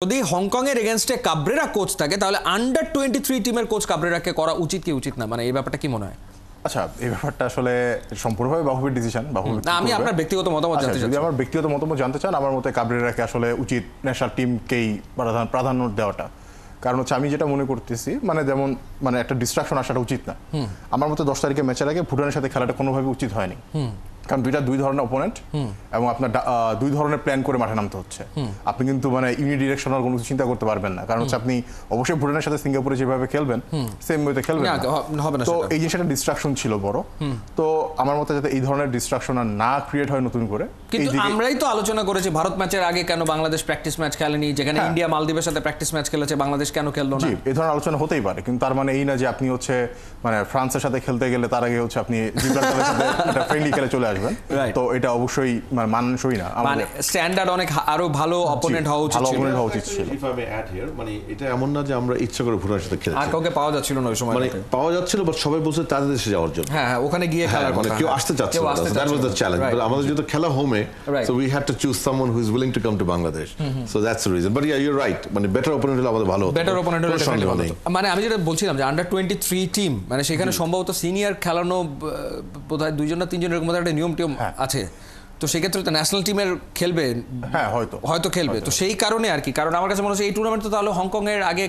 যদি হংকং এর এগেইনস্টে Cabrera coach থাকে তাহলে আন্ডার 23 টিমের কোচ কাবরেরাকে করা উচিত কি উচিত না, মানে এই ব্যাপারটা কি মনে হয়? আচ্ছা, এই ব্যাপারটা আসলে সম্পূর্ণভাবে বাহুবির ডিসিশন। না, আমি আপনার ব্যক্তিগত মতামত জানতে চাই। যদি আমার ব্যক্তিগত মতামত জানতে চান, আমার মতে কাবরেরাকে আসলে উচিত ন্যাশনাল টিমকেই প্রাধান্য দেওয়াটা। কারণ হচ্ছে আমি যেটা মনে করতেছি, মানে যেমন মানে একটা ডিস্ট্রাকশন আসাটা উচিত না। আমার মতে 10 তারিখে ম্যাচের আগে ভুটানের সাথে খেলাটা কোনোভাবে উচিত হয়নি, কারণ দুই ধরনের অপোনেন্ট এবং আপনার দুই ধরনের প্ল্যান করে মাঠে নামতে হচ্ছে। আপনি কিন্তু মানে ইউনিডিরেকশনাল কোনো চিন্তা করতে পারবেন না, কারণ হচ্ছে আপনি অবশ্যই ভুটানের সাথে সিঙ্গাপুরে যেভাবে খেলবেন সেম ওয়েতে খেলবেন না। তো এই জিনিসটা ডিস্ট্রাকশন ছিল বড়। তো আমার মতে যাতে এই ধরনের ডিস্ট্রাকশন আর না ক্রিয়েট হয় নতুন করে। কিন্তু আমরাই তো আলোচনা করেছি ভারত ম্যাচের আগে কেন বাংলাদেশ প্র্যাকটিস ম্যাচ খেলেনি, যেখানে ইন্ডিয়া মালদ্বীপের সাথে প্র্যাকটিস ম্যাচ খেলেছে, বাংলাদেশ কেন খেললো না? এই ধরনের আলোচনা হতেই পারে, কিন্তু তার মানে এই না যে আপনি হচ্ছে মানে ফ্রান্সের সাথে খেলতে গেলে তার আগে হচ্ছে আপনি জিব্রাল্টারের সাথে একটা ফ্রেন্ডলি খেলে চলে আসবেন। তো এটা অবশ্যই মানানসই না। মানে স্ট্যান্ডার্ড অনেক আরো ভালো অপোনেন্ট হওয়া উচিত ছিল। মানে এটা এমন না যে আমরা ইচ্ছা করে ভুটানের সাথে খেলেছি, আর কাউকে পাওয়া যাচ্ছিল না ওই সময়। মানে পাওয়া যাচ্ছিল, বাট সবাই বলছে তাদের দেশে যাওয়ার জন্য। হ্যাঁ, ওখানে গিয়ে খেলার কথা, কেউ আসতে চাচ্ছে না। That was the challenge. But আমাদের যেহেতু খেলা হোমে, so we had to choose someone who is willing to come to Bangladesh. So that's the reason. But yeah, you are right, মানে বেটার অপোনেন্ট হলে আমাদের ভালো হতো। বেটার অপোনেন্ট হলে ডেফিনেটলি ভালো হতো। মানে আমি যেটা বলছিলাম যে আন্ডার 23 টিম, মানে সেখানে সম্ভবত সিনিয়র খেলানো বোধহয় 2 জন না 3 জনের মধ্যে একটা নিয়ম টিম আছে। তো সেক্ষেত্রে তো ন্যাশনাল টিমের খেলবে, হ্যাঁ হয়তো খেলবে। তো সেই কারণে আর কি, কারণ আমার কাছে মনে হচ্ছে এই টুর্নামেন্ট তো তাহলে হংকং এর আগে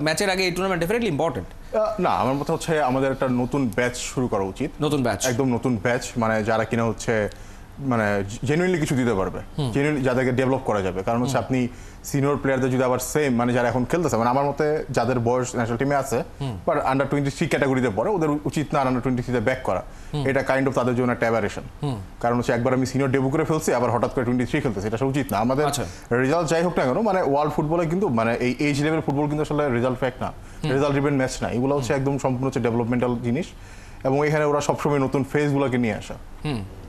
ম্যাচের আগে এই টুর্নামেন্ট ডেফিনেটলি ইম্পর্টেন্ট। না, আমার মতে হচ্ছে আমাদের একটা নতুন ব্যাচ শুরু করা উচিত। নতুন ব্যাচ, একদম নতুন ব্যাচ, মানে যারা কিনা হচ্ছে মানে জেনুইনলি কিছু দিতে পারবে, জেনুইনলি যাদেরকে ডেভেলপ করা যাবে। কারণ হচ্ছে আপনি সিনিয়র প্লেয়ারদের যদি আবার সেম মানে যারা এখন খেলতেছে, মানে আমার মতে যাদের বয়স ন্যাশনাল টিমে আছে বাট আন্ডার 23 ক্যাটাগরিতে পড়ে, ওদের উচিত না আন্ডার 23 ব্যাক করা। এটা কাইন্ড অফ তাদের জন্য একটা অ্যাবারেশন। কারণ হচ্ছে একবার আমি সিনিয়র ডেবু করে ফেলছি, আবার হঠাৎ করে 23 খেলতেছি, এটা উচিত না। আমাদের রেজাল্ট যাই হোক না কেন, মানে ওয়ার্ল্ড ফুটবলে কিন্তু মানে এই এজ লেভেল ফুটবল কিন্তু আসলে রেজাল্ট ফ্যাক্ট না, রেজাল্ট ড্রিভেন ম্যাচ না। এগুলো হচ্ছে একদম সম্পূর্ণ হচ্ছে ডেভেলপমেন্টাল জিনিস, এবং এখানে ওরা সবসময় নতুন ফেজগুলোকে নিয়ে আসা।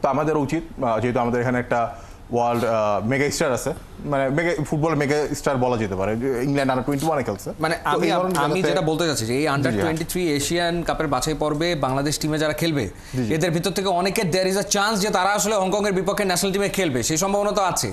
তো আমাদের উচিত, যেহেতু আমাদের এখানে একটা ওয়ার্ল্ড মেগা স্টার আছে, মানে ফুটবল মেগা স্টার বলা যেতে পারে, ইংল্যান্ড আন্ডার 21 খেলছে। মানে আমি যেটা বলতে চাচ্ছি যে এই আন্ডার 23 এশিয়ান কাপের বাছাই পর্বে বাংলাদেশ টিমে যারা খেলবে, এদের ভিতর থেকে অনেকের দেয়ার ইজ আ চান্স যে তারা আসলে হংকং এর বিপক্ষে ন্যাশনাল টিমে খেলবে, সেই সম্ভাবনা তো আছে।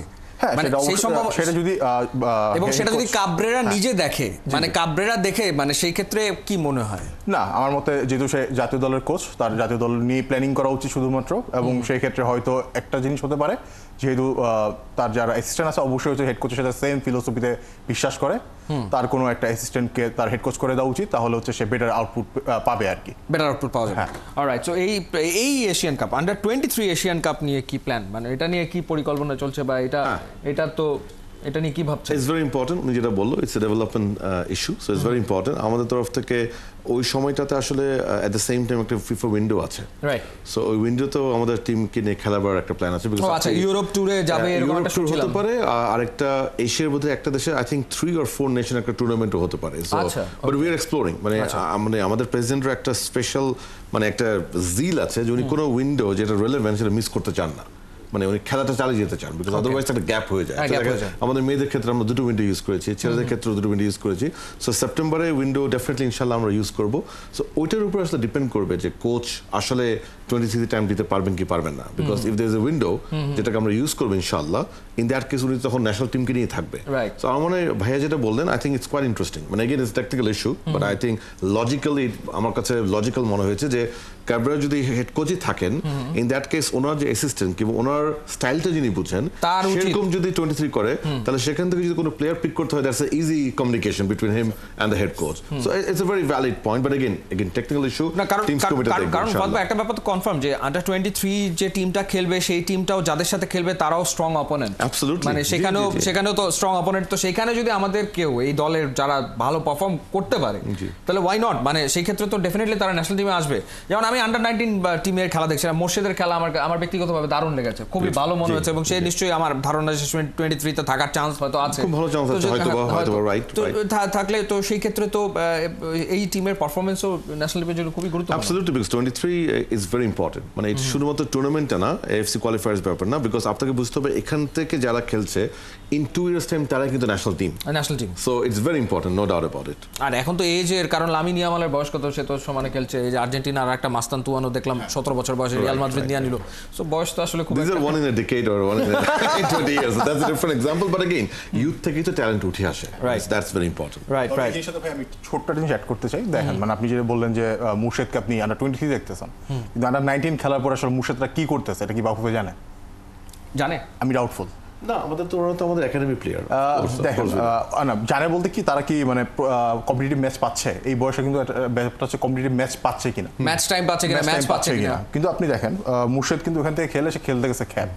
এবং সেটা যদি কাবরেরা নিজে দেখে, মানে কাবরেরা দেখে, মানে সেই ক্ষেত্রে কি মনে হয়? না, আমার মতে যেহেতু সে জাতীয় দলের কোচ, তার জাতীয় দল নিয়ে প্ল্যানিং করা উচিত শুধুমাত্র। এবং সেই ক্ষেত্রে হয়তো একটা জিনিস হতে পারে, যেহেতু তার যারা অ্যাসিস্ট্যান্ট আছে অবশ্যই হচ্ছে হেড কোচের সাথে সেম ফিলোসফিতে বিশ্বাস করে, তার কোনো একটা অ্যাসিস্ট্যান্টকে তার হেড কোচ করে দেওয়া উচিত, তাহলে হচ্ছে সে বেটার আউটপুট পাবে আর কি, বেটার আউটপুট পাওয়া যাবে। অলরাইট, সো এই Asian cup under 23 Asian cup নিয়ে কি প্ল্যান, মানে এটা নিয়ে কি পরিকল্পনা চলছে, বা এটা তো এটা নিয়ে কি ভাবছেন? ইটস ভেরি ইম্পর্টেন্ট, উনি যেটা বললো, it's a development issue, so it's very important. আমাদের তরফ থেকে ওই সময়টাতে আসলে এট দ্য সেম টাইম একটা ফিফা উইন্ডো আছে, রাইট? সো ওই উইন্ডোতেও আমাদের টিমকে নিয়ে খেলাবার একটা প্ল্যান আছে। আচ্ছা, ইউরোপ ট্যুরে যাবে এরকম একটা ট্যুর হতে পারে, আরেকটা এশিয়ার মধ্যে একটা দেশে আই থিঙ্ক 3 or 4 নেশন একটা টুর্নামেন্টও হতে পারে। So but we are exploring, মানে আমাদের প্রেসিডেন্টের একটা স্পেশাল মানে একটা জিল আছে যে উনি কোনো উইন্ডো যেটা রিলেভেন্ট সেটা মিস করতে চান না, মানে উনি খেলাটা চালিয়ে যেতে চান, বিকজ আদারওয়াইজ একটা গ্যাপ হয়ে যায়। আমাদের মেয়েদের ক্ষেত্রে আমরা 2টো উইন্ডো ইউজ করেছি, ছেলেদের ক্ষেত্রে 2টো উইন্ডো ইউজ করেছি। সো সেপ্টেম্বরে উইন্ডো ডেফিনেটলি ইনশাল্লাহ আমরা ইউজ করবো। সো ওইটার উপর আসলে ডিপেন্ড করবে যে কোচ আসলে 23 টাইম দিতে পারবেন কি পারবেন না, because if there is a window যেটাকে আমরা ইউজ করবো ইনশাল্লাহ, ইন দ্যাট কেস উনি তখন ন্যাশনাল টিমকে নিয়ে থাকবে। সো আমার মনে হয় ভাইয়া যেটা বললেন, I think it's quite interesting. মানে again it's technical issue, but I think logically আমার কাছে লজিক্যাল মনে হয়েছে যে কাবরেরা যদি হেড কোচই থাকেন, ইন দ্যাট কেস ওনার যে অ্যাসিস্ট্যান্ট কিংবা ওনার স্টাইলটা যিনি বুঝেন সেরকম যদি 23 করে, তাহলে সেখান থেকে যদি কোনো প্লেয়ার পিক করতে হয়, that's a easy communication between him and the head coach. So it's a very valid point, but again technical issue. Teams committee দেখবে। কারণ একটা ব্যাপার তো কনফার্ম যে আন্ডার 23 যে টিমটা খেলবে, সেই টিমটাও যাদের সাথে খেলবে তারাও স্ট্রং অপোনেন্ট। অ্যাবসলিউটলি, মানে সেখানেও তো স্ট্রং অপোনেন্ট। তো সেখানে যদি আমাদের কেউ এই দলের যারা ভালো পারফর্ম করতে পারে, তাহলে ওয়াই নট, মানে সেই ক্ষেত্রে তো ডেফিনেটলি তারা ন্যাশনাল টিমে আসবে। যেমন আমি আন্ডার 19 টিমের খেলা দেখছিলাম, মোর্শেদের খেলা আমার ব্যক্তিগতভাবে দারুণ লেগেছে, খুবই ভালো মনে হচ্ছে, এবং সে নিশ্চয়ই আমার ধারণা 23 তে থাকার চান্স হয়তো আছে, খুব ভালো চান্স আছে হয়তো, রাইট? তো থাকলে তো সেই ক্ষেত্রে তো এই টিমের পারফরম্যান্সও ন্যাশনাল টিমের জন্য খুবই গুরুত্বপূর্ণ। Absolutely, because 23 is very important. মানে এটা শুধুমাত্র টুর্নামেন্টটা না, এএফসি কোয়ালিফায়ার্স ব্যাপার না, বিকজ আপনাকে বুঝতে হবে এখান থেকে যারা খেলছে ইন 2 years টাইম তারা কিন্তু national team. So it's very important, no doubt about it. আর এখন তো এজের কারণ লামিন ইয়ামালের বয়স কত, সে তো সমানে খেলছে। এই যে আর্জেন্টিনার একটা মাস্তান তুয়ানো দেখলাম 17 বছর বয়সে রিয়াল মাদ্রিদ নিয়ে নিল। সো বয়স তো আসলে খুব একটা one in a decade or one in 20 years. So that's a different example. But again, youth থেকেই তো ট্যালেন্ট উঠে আসে. Right. That's very important. Right right এই সাথে ভাই আমি ছোট্ট একটা জিনিস অ্যাড করতে চাই। দেখেন মানে আপনি যেটা বললেন যে মুর্শেদকে আপনি আন্ডার 23 দেখতেছেন, কিন্তু আন্ডার 19 খেলার পর আসলে মুর্শেদরা কি করতেছে এটা কি বাফুফে জানে? জানে? আমি ডাউটফুল। না, আমাদের তো ওরা তো আমাদের একাডেমি প্লেয়ার। দেখেন না জানে বলতে কি তারা কি মানে কম্পিটিটিভ ম্যাচ পাচ্ছে এই বয়সে, কিন্তু ব্যাপারটা হচ্ছে কম্পিটিটিভ ম্যাচ পাচ্ছে কিনা, ম্যাচ টাইম পাচ্ছে কিনা, ম্যাচ পাচ্ছে কিনা। কিন্তু আপনি দেখেন মুর্শেদ কিন্তু ওখান থেকে খেলে সে খেলতে গেছে খ্যাপ,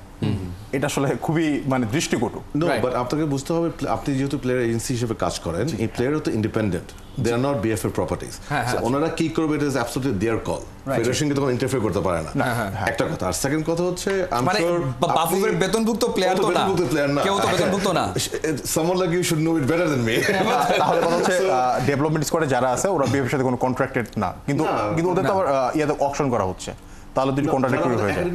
এটা আসলে খুবই মানে দৃষ্টিকটু। নো, বাট আপনাকে বুঝতে হবে আপনি যেহেতু প্লেয়ার এজেন্সি হিসেবে কাজ করেন, এই প্লেয়ারও তো independent, they are not BFA properties. ওনারা কি করবে এটা is absolutely their call, federation কি তখন ইন্টারফেয়ার করতে পারে না, একটা কথা। আর সেকেন্ড কথা হচ্ছে আই এম শিওর বাফুফের বেতনভুক্ত প্লেয়ার তো না, কেউ তো বেতনভুক্ত না। Someone like you should know it better than me. তাহলে কথা হচ্ছে ডেভেলপমেন্ট স্কোয়াডে যারা আছে ওরা বিএফএর সাথে কোনো কন্ট্রাক্টেড না, কিন্তু ওদের তো আবার ইয়াতে অকশন করা হচ্ছে, তাহলে দুটো কন্ট্রাক্টেড হয়ে যায়।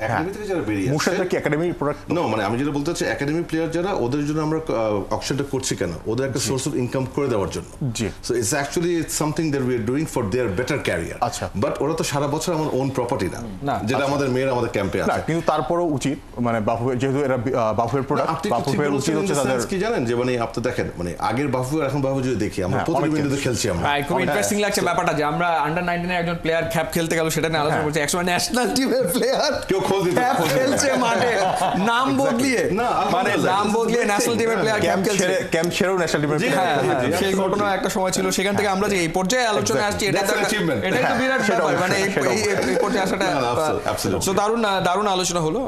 একাডেমি থেকে যারা বেরিয়ে আসে, মুর্শেদরা কি একাডেমি প্রোডাক্ট? নো, মানে আমি যেটা বলতে চাচ্ছি একাডেমি প্লেয়ার যারা, ওদের জন্য আমরা অকশনটা করছি কেন? ওদের একটা সোর্স অফ ইনকাম করে দেওয়ার জন্য। জি। So it's actually it's something that we are doing for their better career. আচ্ছা। বাট ওরা তো সারা বছর আমার ওন প্রপার্টি না, যেটা আমাদের মেয়ের আমাদের ক্যাম্পে না, আছে। কিন্তু তারপরও উচিত মানে বাফুফের, যেহেতু এরা বাফুফের প্রোডাক্ট, বাফুফের উচিত হচ্ছে তাদের কি জানেন যে মানে আপনি দেখেন মানে আগের বাফু আর এখন বাফু যদি দেখি আমরা প্রতিটি উইন্ডোতে খেলছি আমরা। রাইট, খুব ইন্টারেস্টিং লাগছে ব্যাপারটা যে আমরা আন্ডার 19 এর একজন প্লেয়ার খ্যাপ খেলতে গেল, সেটা নিয়ে আলোচনা করছি। একসময় ন্যাশনাল টিমের প্লেয়ার কেউ খোঁজ দিতে খেলছে মাঠে নাম বদলিয়ে, মানে নাম বদলিয়ে ন্যাশনাল টিমের প্লেয়ার ক্যাম্প ছেড়েও ন্যাশনাল টিমের সেই ঘটনা একটা সময় ছিল। সেখান থেকে আমরা যে এই পর্যায়ে আলোচনা আসছি, এটা তো বিরাট ব্যাপার, মানে এই পর্যায়ে আসাটা। দারুণ আলোচনা হলো।